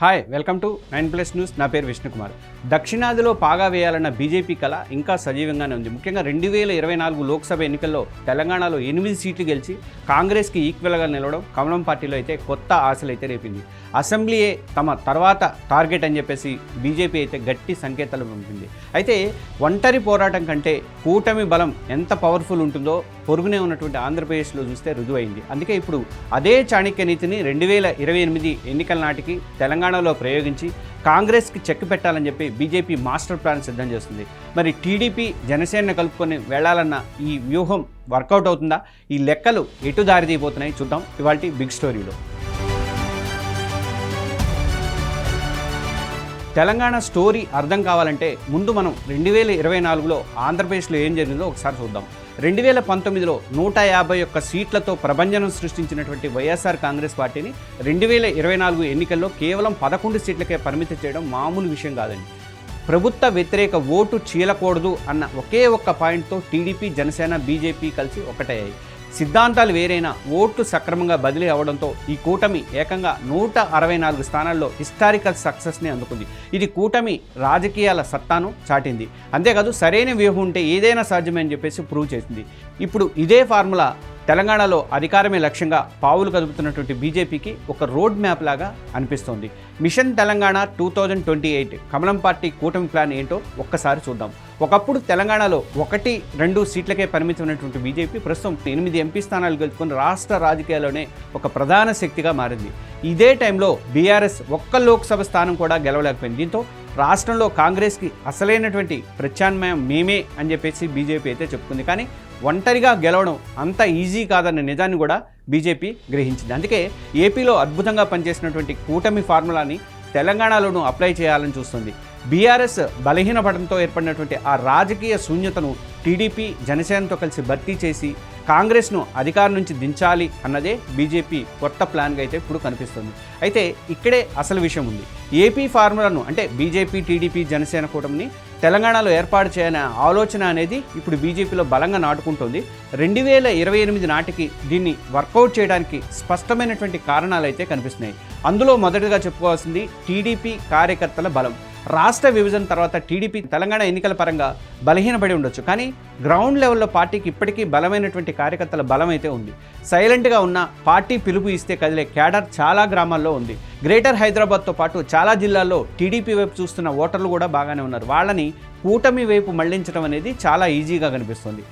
Hi welcome to 9+ news. నా పేరు విష్ణుకుమార్. దక్షిణాదిలో పాగా వేయాలన్న బీజేపీ కళ ఇంకా సజీవంగానే ఉంది. ముఖ్యంగా 2024 లోక్సభ ఎన్నికల్లో తెలంగాణలో 8 సీట్లు గెలిచి కాంగ్రెస్కి ఈక్వల్గా నిలవడం కమలం పార్టీలో అయితే కొత్త ఆశలు అయితే రేపింది. అసెంబ్లీయే తమ తర్వాత టార్గెట్ అని చెప్పేసి బీజేపీ అయితే గట్టి సంకేతాలు పంపింది. అయితే ఒంటరి పోరాటం కంటే కూటమి బలం ఎంత పవర్ఫుల్ ఉంటుందో పొరుగునే ఉన్నటువంటి ఆంధ్రప్రదేశ్లో చూస్తే రుజువైంది. అందుకే ఇప్పుడు అదే చాణక్య నీతిని 2028 ఎన్నికల నాటికి తెలంగాణలో ప్రయోగించి కాంగ్రెస్కి చెక్ పెట్టాలని చెప్పి బీజేపీ మాస్టర్ ప్లాన్ సిద్ధం చేస్తుంది. మరి టీడీపీ జనసేనను కలుపుకొని వెళ్లాలన్న ఈ వ్యూహం వర్కౌట్ అవుతుందా? ఈ లెక్కలు ఎటు దారితీయబోతున్నాయి చూద్దాం ఇవాల్టి బిగ్ స్టోరీలో. తెలంగాణ స్టోరీ అర్థం కావాలంటే ముందు మనం 2024లో ఆంధ్రప్రదేశ్లో ఏం జరిగిందో ఒకసారి చూద్దాం. 2019లో 151 సీట్లతో ప్రభంజనం సృష్టించినటువంటి వైఎస్ఆర్ కాంగ్రెస్ పార్టీని 2024 ఎన్నికల్లో కేవలం 11 సీట్లకే పరిమితి చేయడం మామూలు విషయం కాదండి. ప్రభుత్వ వ్యతిరేక ఓటు చీలకూడదు అన్న ఒకే ఒక్క పాయింట్తో టీడీపీ, జనసేన, బీజేపీ కలిసి ఒకటయ్యాయి. సిద్ధాంతాలు వేరైనా ఓట్లు సక్రమంగా బదిలీ అవడంతో ఈ కూటమి ఏకంగా 164 స్థానాల్లో హిస్టారికల్ సక్సెస్ని అందుకుంది. ఇది కూటమి రాజకీయాల సత్తాను చాటింది. అంతేకాదు సరైన వ్యూహం ఉంటే ఏదైనా సాధ్యమే అని చెప్పేసి ప్రూవ్ చేసింది. ఇప్పుడు ఇదే ఫార్ములా తెలంగాణలో అధికారమే లక్ష్యంగా పావులు కదుపుతున్నటువంటి బీజేపీకి ఒక రోడ్ మ్యాప్ లాగా అనిపిస్తోంది. మిషన్ తెలంగాణ 2028 కమలం పార్టీ కూటమి ప్లాన్ ఏంటో ఒక్కసారి చూద్దాం. ఒకప్పుడు తెలంగాణలో 1-2 సీట్లకే పరిమితమైనటువంటి బీజేపీ ప్రస్తుతం 8 ఎంపీ స్థానాలు గెలుచుకొని రాష్ట్ర రాజకీయాల్లోనే ఒక ప్రధాన శక్తిగా మారింది. ఇదే టైంలో బీఆర్ఎస్ ఒక్క లోక్సభ స్థానం కూడా గెలవలేకపోయింది. దీంతో రాష్ట్రంలో కాంగ్రెస్కి అసలైనటువంటి ప్రత్యామ్నాయం మేమే అని చెప్పేసి బీజేపీ అయితే చెప్పుకుంది. కానీ ఒంటరిగా గెలవడం అంత ఈజీ కాదన్న నిజాన్ని కూడా బీజేపీ గ్రహించింది. అందుకే ఏపీలో అద్భుతంగా పనిచేసినటువంటి కూటమి ఫార్ములాని తెలంగాణలోనూ అప్లై చేయాలని చూస్తుంది. బీఆర్ఎస్ బలహీనపడంతో ఏర్పడినటువంటి ఆ రాజకీయ శూన్యతను టీడీపీ, జనసేనతో కలిసి భర్తీ చేసి కాంగ్రెస్ను అధికారం నుంచి దించాలి అన్నదే బీజేపీ కొత్త ప్లాన్గా అయితే ఇప్పుడు కనిపిస్తుంది. అయితే ఇక్కడే అసలు విషయం ఉంది. ఏపీ ఫార్ములాను అంటే బీజేపీ, టీడీపీ, జనసేన కూటమిని తెలంగాణలో ఏర్పాటు చేయాలనే ఆలోచన అనేది ఇప్పుడు బీజేపీలో బలంగా నాటుకుంటుంది. 2028 నాటికి దీన్ని వర్కౌట్ చేయడానికి స్పష్టమైనటువంటి కారణాలు అయితే కనిపిస్తున్నాయి. అందులో మొదటిగా చెప్పుకోవాల్సింది టీడీపీ కార్యకర్తల బలం. రాష్ట్ర విభజన తర్వాత టీడీపీ తెలంగాణ ఎన్నికల పరంగా బలహీనపడి ఉండొచ్చు, కానీ గ్రౌండ్ లెవెల్లో పార్టీకి ఇప్పటికీ బలమైనటువంటి కార్యకర్తల బలం అయితే ఉంది. సైలెంట్గా ఉన్న పార్టీ పిలుపు ఇస్తే కదిలే క్యాడర్ చాలా గ్రామాల్లో ఉంది. గ్రేటర్ హైదరాబాద్తో పాటు చాలా జిల్లాల్లో టీడీపీ వైపు చూస్తున్న ఓటర్లు కూడా బాగానే ఉన్నారు. వాళ్ళని కూటమి వైపు మళ్లించడం అనేది చాలా ఈజీగా కనిపిస్తుంది.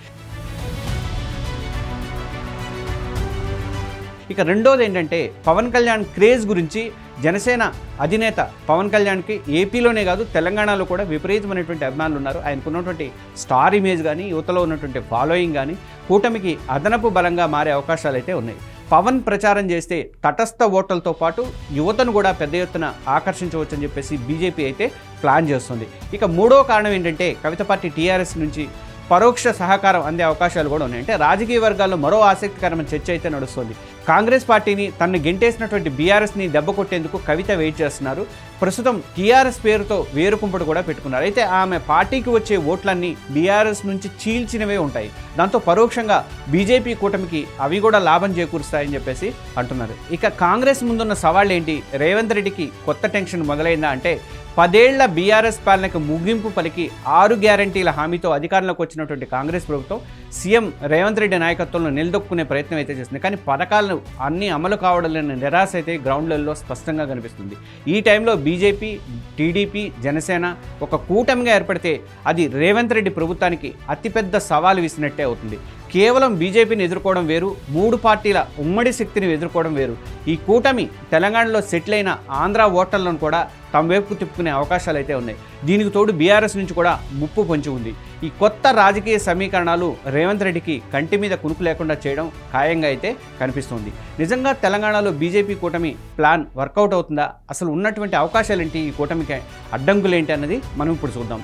ఇక రెండోది ఏంటంటే పవన్ కళ్యాణ్ క్రేజ్ గురించి జనసేన అధినేత పవన్ కళ్యాణ్కి ఏపీలోనే కాదు తెలంగాణలో కూడా విపరీతమైనటువంటి అభిమానులు ఉన్నారు. ఆయనకున్నటువంటి స్టార్ ఇమేజ్ కానీ, యువతలో ఉన్నటువంటి ఫాలోయింగ్ కానీ కూటమికి అదనపు బలంగా మారే అవకాశాలు అయితే ఉన్నాయి. పవన్ ప్రచారం చేస్తే తటస్థ ఓటర్లతో పాటు యువతను కూడా పెద్ద ఎత్తున ఆకర్షించవచ్చని చెప్పేసి బీజేపీ అయితే ప్లాన్ చేస్తుంది. ఇక మూడో కారణం ఏంటంటే కవిత పార్టీ టీఆర్ఎస్ నుంచి పరోక్ష సహకారం అందే అవకాశాలు కూడా ఉన్నాయి. అంటే రాజకీయ వర్గాల్లో మరో ఆసక్తికరమైన చర్చ అయితే నడుస్తుంది. కాంగ్రెస్ పార్టీని తనను గెంటేసినటువంటి బీఆర్ఎస్ని దెబ్బ కొట్టేందుకు కవిత వెయిట్ చేస్తున్నారు. ప్రస్తుతం టీఆర్ఎస్ పేరుతో వేరుకుంపడు కూడా పెట్టుకున్నారు. అయితే ఆమె పార్టీకి వచ్చే ఓట్లన్నీ బీఆర్ఎస్ నుంచి చీల్చినవే ఉంటాయి. దాంతో పరోక్షంగా బీజేపీ కూటమికి అవి కూడా లాభం చేకూరుస్తాయని చెప్పేసి అంటున్నారు. ఇక కాంగ్రెస్ ముందున్న సవాళ్ళు ఏంటి? రేవంత్ రెడ్డికి కొత్త టెన్షన్ మొదలైందా అంటే 10 ఏళ్ల బీఆర్ఎస్ పాలనకు ముగింపు పలికి 6 గ్యారంటీల హామీతో అధికారంలోకి వచ్చినటువంటి కాంగ్రెస్ ప్రభుత్వం సీఎం రేవంత్ రెడ్డి నాయకత్వంలో నిలదొక్కునే ప్రయత్నం అయితే చేస్తుంది. కానీ పథకాలను అన్నీ అమలు కావడం లేని నిరాశ అయితే గ్రౌండ్ లెవెల్లో స్పష్టంగా కనిపిస్తుంది. ఈ టైంలో బీజేపీ, టీడీపీ, జనసేన ఒక కూటమిగా ఏర్పడితే అది రేవంత్ రెడ్డి ప్రభుత్వానికి అతిపెద్ద సవాలు విసినట్టే అవుతుంది. కేవలం బీజేపీని ఎదుర్కోవడం వేరు, 3 పార్టీల ఉమ్మడి శక్తిని ఎదుర్కోవడం వేరు. ఈ కూటమి తెలంగాణలో సెటిల్ అయిన ఆంధ్ర ఓటర్లను కూడా తమ వైపుకు తిప్పుకునే అవకాశాలు అయితే ఉన్నాయి. దీనికి తోడు బీఆర్ఎస్ నుంచి కూడా ముప్పు పొంచి ఉంది. ఈ కొత్త రాజకీయ సమీకరణాలు రేవంత్ రెడ్డికి కంటి మీద కునుకు లేకుండా చేయడం ఖాయంగా అయితే కనిపిస్తుంది. నిజంగా తెలంగాణలో బీజేపీ కూటమి ప్లాన్ వర్కౌట్ అవుతుందా? అసలు ఉన్నటువంటి అవకాశాలు ఏంటి? ఈ కూటమికి అడ్డంకులు ఏంటి అన్నది మనం ఇప్పుడు చూద్దాం.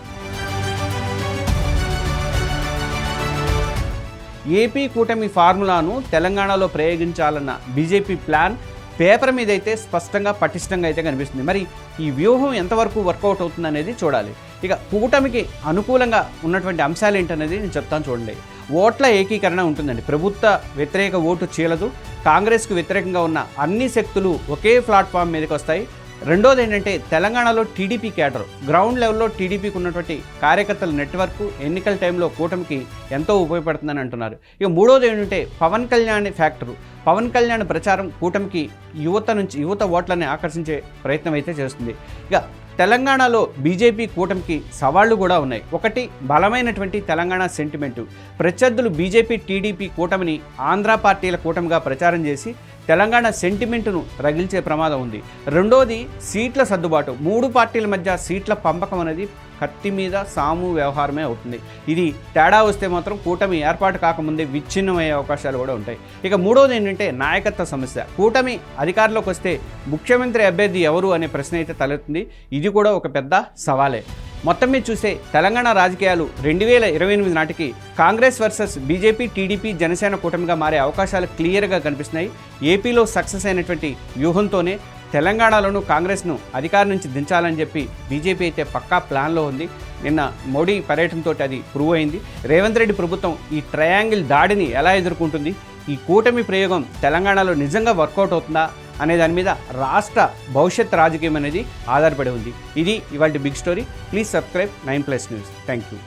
ఏపీ కూటమి ఫార్ములాను తెలంగాణలో ప్రయోగించాలన్న బీజేపీ ప్లాన్ పేపర్ మీద అయితే స్పష్టంగా పటిష్టంగా అయితే కనిపిస్తుంది. మరి ఈ వ్యూహం ఎంతవరకు వర్కౌట్ అవుతుంది అనేది చూడాలి. ఇక కూటమికి అనుకూలంగా ఉన్నటువంటి అంశాలు ఏంటనేది నేను చెప్తాను చూడండి. ఓట్ల ఏకీకరణ ఉంటుందండి. ప్రభుత్వ వ్యతిరేక ఓటు చీలదు. కాంగ్రెస్కు వ్యతిరేకంగా ఉన్న అన్ని శక్తులు ఒకే ప్లాట్ఫామ్ మీదకి వస్తాయి. రెండోది ఏంటంటే తెలంగాణలో టీడీపీ క్యాడర్ గ్రౌండ్ లెవెల్లో టీడీపీకి ఉన్నటువంటి కార్యకర్తల నెట్వర్క్ ఎన్నికల టైంలో కూటమికి ఎంతో ఉపయోగపడుతుందని అంటున్నారు. ఇక మూడోది ఏంటంటే పవన్ కళ్యాణ్ ఫ్యాక్టరు. పవన్ కళ్యాణ్ ప్రచారం కూటమికి యువత ఓట్లని ఆకర్షించే ప్రయత్నం అయితే చేస్తుంది. ఇక తెలంగాణలో బీజేపీ కూటమికి సవాళ్లు కూడా ఉన్నాయి. ఒకటి, బలమైనటువంటి తెలంగాణ సెంటిమెంటు. ప్రత్యర్థులు బీజేపీ టీడీపీ కూటమిని ఆంధ్ర పార్టీల కూటమిగా ప్రచారం చేసి తెలంగాణ సెంటిమెంటును రగిల్చే ప్రమాదం ఉంది. రెండోది, సీట్ల సర్దుబాటు. 3 పార్టీల మధ్య సీట్ల పంపకం అనేది కత్తి మీద సాము వ్యవహారమే అవుతుంది. ఇది తేడా వస్తే మాత్రం కూటమి ఏర్పాటు కాకముందే విచ్ఛిన్నమయ్యే అవకాశాలు కూడా ఉంటాయి. ఇక మూడోది ఏంటంటే నాయకత్వ సమస్య. కూటమి అధికారంలోకి వస్తే ముఖ్యమంత్రి అభ్యర్థి ఎవరు అనే ప్రశ్న అయితే తలెత్తుంది. ఇది కూడా ఒక పెద్ద సవాలే. మొత్తం మీద చూస్తే తెలంగాణ రాజకీయాలు 2028 నాటికి Congress versus BJP, TDP, Janasena కూటమిగా మారే అవకాశాలు క్లియర్గా కనిపిస్తున్నాయి. ఏపీలో సక్సెస్ అయినటువంటి వ్యూహంతోనే తెలంగాణలోనూ కాంగ్రెస్ను అధికారం నుంచి దించాలని చెప్పి బీజేపీ అయితే పక్కా ప్లాన్లో ఉంది. నిన్న మోడీ పర్యటనతో అది ప్రూవ్ అయింది. రేవంత్ రెడ్డి ప్రభుత్వం ఈ ట్రయాంగిల్ దాడిని ఎలా ఎదుర్కొంటుంది, ఈ కూటమి ప్రయోగం తెలంగాణలో నిజంగా వర్కౌట్ అవుతుందా అనే దాని మీద రాష్ట్ర భవిష్యత్ రాజకీయం అనేది ఆధారపడి ఉంది. ఇది ఇవాళ big story. Please subscribe 9+ news. Thank you.